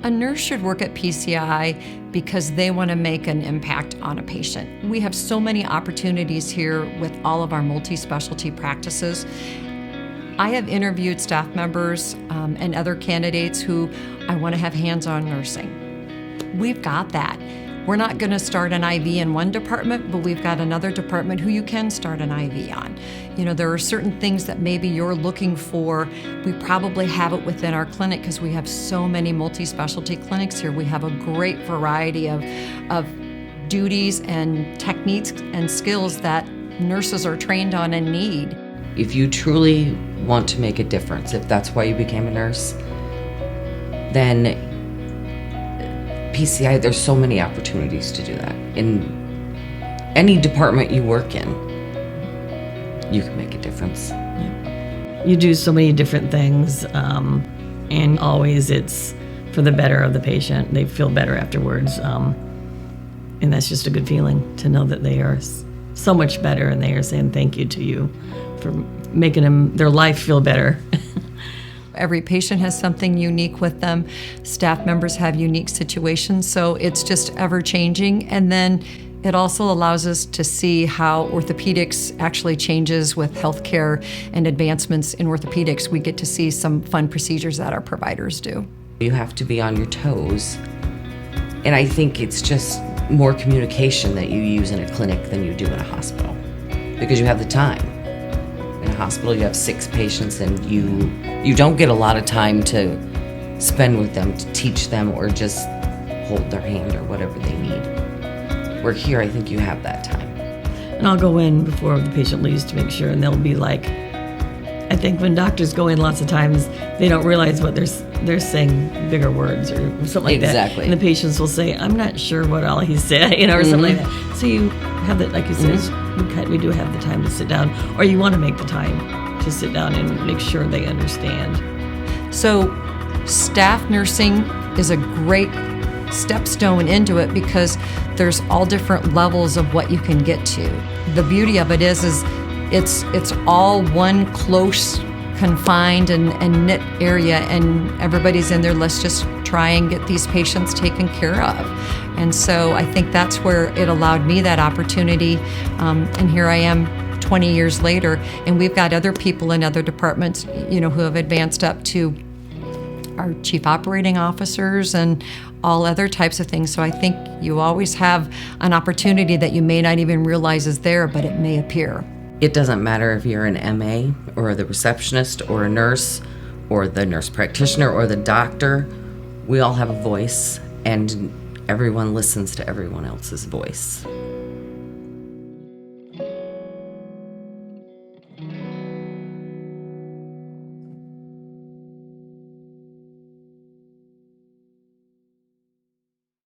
A nurse should work at PCI because they want to make an impact on a patient. We have so many opportunities here with all of our multi-specialty practices. I have interviewed staff members and other candidates who I want to have hands-on nursing. We've got that. We're not going to start an IV in one department, but we've got another department who you can start an IV on. You know, there are certain things that maybe you're looking for. We probably have it within our clinic because we have so many multi-specialty clinics here. We have a great variety of duties and techniques and skills that nurses are trained on and need. If you truly want to make a difference, if that's why you became a nurse, then PCI, there's so many opportunities to do that. In any department you work in, you can make a difference. Yeah. You do so many different things, and always it's for the better of the patient. They feel better afterwards, and that's just a good feeling to know that they are so much better, and they are saying thank you to you for making their life feel better. Every patient has something unique with them. Staff members have unique situations, so it's just ever changing. And then it also allows us to see how orthopedics actually changes with healthcare and advancements in orthopedics. We get to see some fun procedures that our providers do. You have to be on your toes. And I think it's just more communication that you use in a clinic than you do in a hospital, because you have the time. In a hospital, you have 6 patients, and you don't get a lot of time to spend with them, to teach them, or just hold their hand or whatever they need. Where here, I think you have that time. And I'll go in before the patient leaves to make sure, and they'll be like, I think when doctors go in lots of times, they don't realize what they're saying bigger words or something like that. Exactly. And the patients will say, I'm not sure what all he said, or something like that. So you have that, like you said, we do have the time to sit down, or you want to make the time to sit down and make sure they understand. So staff nursing is a great stepstone into it because there's all different levels of what you can get to. The beauty of it is it's all one close, confined and knit area, and everybody's in there. Let's just try and get these patients taken care of. And so I think that's where it allowed me that opportunity. And here I am 20 years later, and we've got other people in other departments, you know, who have advanced up to our chief operating officers and all other types of things. So I think you always have an opportunity that you may not even realize is there, but it may appear. It doesn't matter if you're an MA or the receptionist or a nurse or the nurse practitioner or the doctor. We all have a voice, and everyone listens to everyone else's voice.